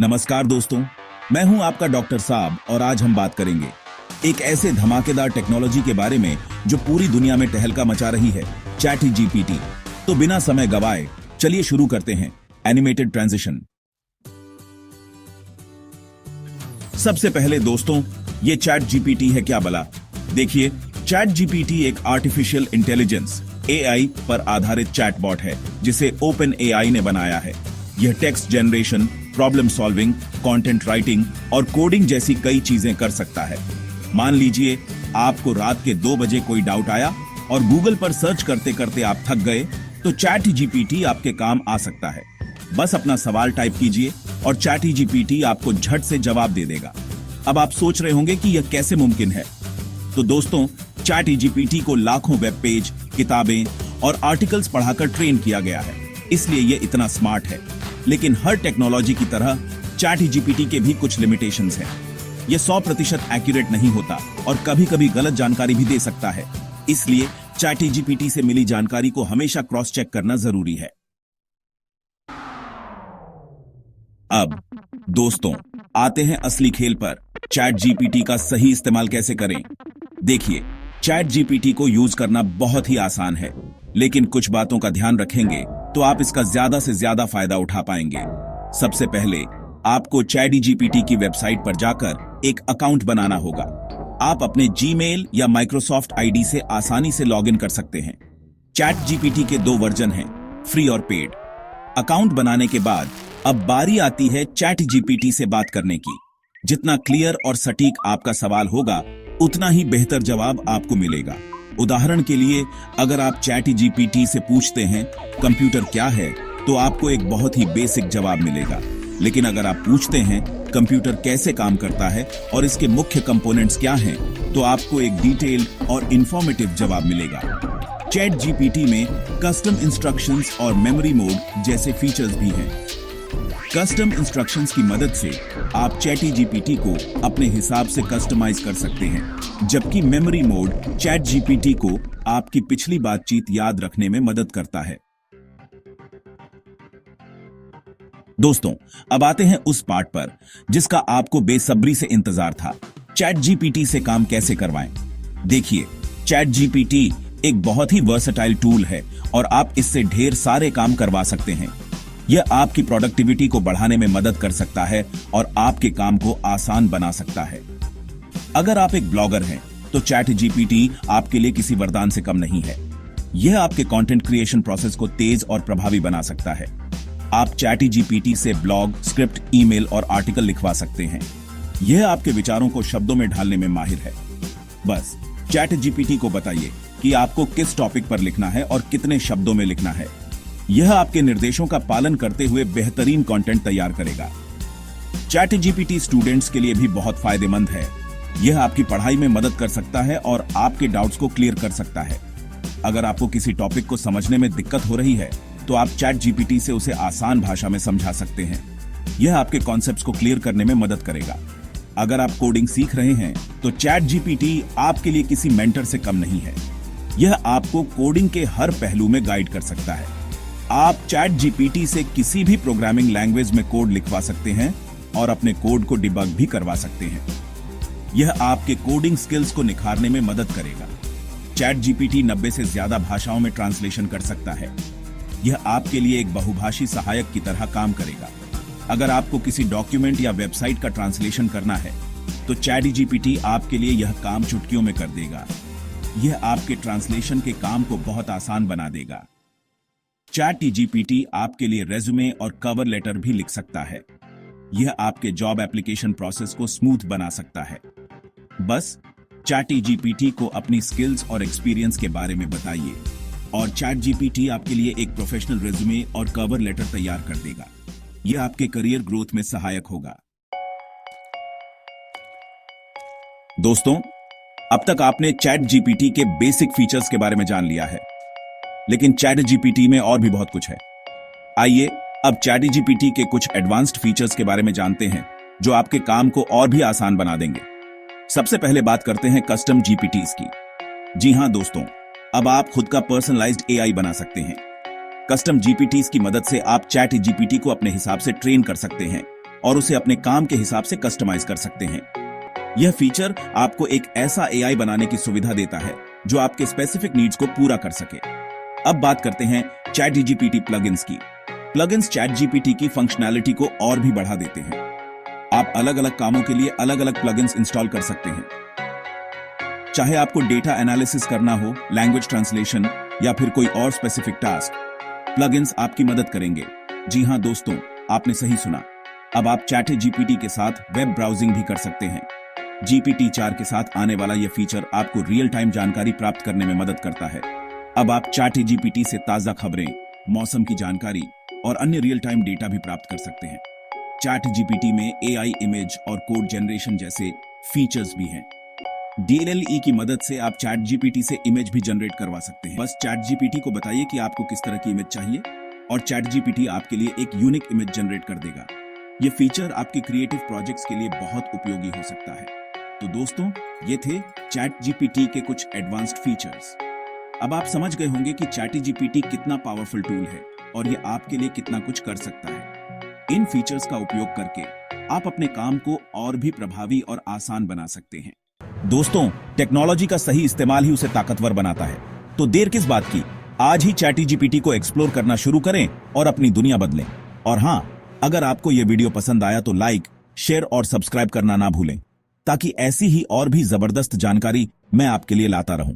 नमस्कार दोस्तों, मैं हूं आपका डॉक्टर साहब और आज हम बात करेंगे एक ऐसे धमाकेदार टेक्नोलॉजी के बारे में जो पूरी दुनिया में तहलका मचा रही है, चैट जीपीटी। तो बिना समय गवाए चलिए शुरू करते हैं एनिमेटेड ट्रांजिशन। सबसे पहले दोस्तों, ये चैट जीपीटी है क्या भला? देखिए, चैट जीपीटी एक आर्टिफिशियल इंटेलिजेंस एआई पर आधारित चैटबॉट है जिसे ओपन एआई ने बनाया है। यह text generation, problem solving, content writing और कोडिंग जैसी कई चीजें कर सकता है। मान लीजिए आपको रात के 2 बजे कोई डाउट आया और गूगल पर सर्च करते करते आप थक गए, तो चैट जीपीटी आपके काम आ सकता है। बस अपना सवाल टाइप कीजिए और चैट जीपीटी आपको झट से जवाब दे देगा। अब आप सोच रहे होंगे कि यह कैसे मुमकिन है? तो दोस्तों, चैट जीपीटी को लाखों वेब पेज, किताबें और आर्टिकल्स पढ़ाकर ट्रेन किया गया है, इसलिए यह इतना स्मार्ट है। लेकिन हर टेक्नोलॉजी की तरह चैट जीपीटी के भी कुछ लिमिटेशंस हैं। यह 100% एक्यूरेट नहीं होता और कभी-कभी गलत जानकारी भी दे सकता है। इसलिए चैट जीपीटी से मिली जानकारी को हमेशा क्रॉस चेक करना जरूरी है। अब दोस्तों, आते हैं असली खेल पर। चैट जीपीटी का सही इस्तेमाल कैसे करें? देखिए, चैट जीपीटी को यूज करना बहुत ही आसान है, लेकिन कुछ बातों का ध्यान रखेंगे तो आप इसका ज्यादा से ज्यादा फायदा उठा पाएंगे। सबसे पहले आपको चैट जीपीटी की वेबसाइट पर जाकर एक अकाउंट बनाना होगा। आप अपने जीमेल या माइक्रोसॉफ्ट आईडी से आसानी से लॉगिन कर सकते हैं। चैट जीपीटी के 2 वर्जन हैं, फ्री और पेड। अकाउंट बनाने के बाद अब बारी आती है चैट जीपीटी से बात करने की। जितना क्लियर और सटीक आपका सवाल होगा, उतना ही बेहतर जवाब आपको मिलेगा। उदाहरण के लिए, अगर आप चैट जीपीटी से पूछते हैं कंप्यूटर क्या है, तो आपको एक बहुत ही बेसिक जवाब मिलेगा। लेकिन अगर आप पूछते हैं कंप्यूटर कैसे काम करता है और इसके मुख्य कंपोनेंट्स क्या हैं, तो आपको एक डिटेल्ड और इंफॉर्मेटिव जवाब मिलेगा। चैट जीपीटी में कस्टम इंस्ट्रक्शंस और मेमोरी मोड जैसे फीचर्स भी हैं। कस्टम इंस्ट्रक्शंस की मदद से आप चैट जीपीटी को अपने हिसाब से कस्टमाइज कर सकते हैं, जबकि मेमोरी मोड चैट जीपीटी को आपकी पिछली बातचीत याद रखने में मदद करता है। दोस्तों, अब आते हैं उस पार्ट पर जिसका आपको बेसब्री से इंतजार था। चैट जीपीटी से काम कैसे करवाएं? देखिए, चैट जीपीटी एक बहुत ही वर्सेटाइल टूल है और आप इससे ढेर सारे काम करवा सकते हैं। यह आपकी प्रोडक्टिविटी को बढ़ाने में मदद कर सकता है और आपके काम को आसान बना सकता है। अगर आप एक ब्लॉगर हैं, तो चैट जीपीटी आपके लिए किसी वरदान से कम नहीं है। यह आपके कंटेंट क्रिएशन प्रोसेस को तेज और प्रभावी बना सकता है। आप चैट जीपीटी से ब्लॉग, स्क्रिप्ट, ईमेल और आर्टिकल लिखवा सकते हैं। यह आपके विचारों को शब्दों में ढालने में माहिर है। बस चैट जीपीटी को बताइए कि आपको किस टॉपिक पर लिखना है और कितने शब्दों में लिखना है। यह आपके निर्देशों का पालन करते हुए बेहतरीन कंटेंट तैयार करेगा। चैट जीपीटी स्टूडेंट्स के लिए भी बहुत फायदेमंद है। यह आपकी पढ़ाई में मदद कर सकता है और आपके डाउट्स को क्लियर कर सकता है। अगर आपको किसी टॉपिक को समझने में दिक्कत हो रही है, तो आप चैट जीपीटी से उसे आसान भाषा में समझा सकते हैं। यह आपके कॉन्सेप्ट्स को क्लियर करने में मदद करेगा। अगर आप कोडिंग सीख रहे हैं, तो चैट जीपीटी आपके लिए किसी मेंटर से कम नहीं है। यह आपको कोडिंग के हर पहलू में गाइड कर सकता है। आप चैट जीपीटी से किसी भी प्रोग्रामिंग लैंग्वेज में कोड लिखवा सकते हैं और अपने कोड को डिबग भी करवा सकते हैं। यह आपके कोडिंग स्किल्स को निखारने में मदद करेगा। चैट जीपीटी 90 से ज्यादा भाषाओं में ट्रांसलेशन कर सकता है। यह आपके लिए एक बहुभाषी सहायक की तरह काम करेगा। अगर आपको किसी डॉक्यूमेंट या वेबसाइट का ट्रांसलेशन करना है, तो चैट जीपीटी आपके लिए यह काम चुटकियों में कर देगा। यह आपके ट्रांसलेशन के काम को बहुत आसान बना देगा। चैट जीपीटी आपके लिए रेज्यूमे और कवर लेटर भी लिख सकता है। यह आपके जॉब एप्लीकेशन प्रोसेस को स्मूथ बना सकता है। बस चैट जीपीटी को अपनी स्किल्स और एक्सपीरियंस के बारे में बताइए और चैट जीपीटी आपके लिए एक प्रोफेशनल रेज्यूमे और कवर लेटर तैयार कर देगा। यह आपके करियर ग्रोथ में सहायक होगा। दोस्तों, अब तक आपने चैट जीपीटी के बेसिक फीचर्स के बारे में जान लिया है, लेकिन चैट जीपीटी में और भी बहुत कुछ है। आइए अब चैट जीपीटी के कुछ एडवांस्ड फीचर्स के बारे में जानते हैं जो आपके काम को और भी आसान बना देंगे। सबसे पहले बात करते हैं कस्टम जीपीटीज की। जी हां दोस्तों, अब आप खुद का पर्सनलाइज्ड एआई बना सकते हैं। कस्टम जीपीटीज की मदद से आप चैट जीपीटी को अपने हिसाब से ट्रेन कर सकते हैं। और उसे अपने काम के हिसाब से कस्टमाइज कर सकते हैं। यह फीचर आपको एक ऐसा एआई बनाने की सुविधा देता है जो आपके स्पेसिफिक नीड्स को पूरा कर सके। अब बात करते हैं ChatGPT प्लगइन्स की। प्लगइन्स ChatGPT की फंक्शनैलिटी को और भी बढ़ा देते हैं। आप अलग अलग कामों के लिए अलग अलग प्लगइन्स इंस्टॉल कर सकते हैं। चाहे आपको डेटा एनालिसिस करना हो, लैंग्वेज ट्रांसलेशन या फिर कोई और स्पेसिफिक टास्क, प्लगइन्स आपकी मदद करेंगे। जी हां दोस्तों, आपने सही सुना। अब आप ChatGPT के साथ वेब ब्राउजिंग भी कर सकते हैं। GPT-4 के साथ आने वाला यह फीचर आपको रियल टाइम जानकारी प्राप्त करने में मदद करता है। अब आप ChatGPT से ताजा खबरें, मौसम की जानकारी और अन्य रियल टाइम डेटा भी प्राप्त कर सकते हैं। ChatGPT में AI इमेज और कोड जनरेशन जैसे फीचर्स भी हैं। DLLE की मदद से आप ChatGPT से इमेज भी जनरेट करवा सकते हैं। बस ChatGPT को बताइए कि आपको किस तरह की इमेज चाहिए और ChatGPT आपके लिए एक यूनिक इमेज जनरेट कर देगा। ये फीचर आपके क्रिएटिव प्रोजेक्ट्स के लिए बहुत उपयोगी हो सकता है। तो दोस्तों, ये थे ChatGPT के कुछ एडवांस्ड फीचर्स। अब आप समझ गए होंगे कि ChatGPT कितना पावरफुल टूल है और ये आपके लिए कितना कुछ कर सकता है। इन फीचर्स का उपयोग करके आप अपने काम को और भी प्रभावी और आसान बना सकते हैं। दोस्तों, टेक्नोलॉजी का सही इस्तेमाल ही उसे ताकतवर बनाता है। तो देर किस बात की, आज ही ChatGPT को एक्सप्लोर करना शुरू करें और अपनी दुनिया बदलें। और हाँ, अगर आपको यह वीडियो पसंद आया तो लाइक, शेयर और सब्सक्राइब करना ना भूलें, ताकि ऐसी ही और भी जबरदस्त जानकारी मैं आपके लिए लाता रहूं।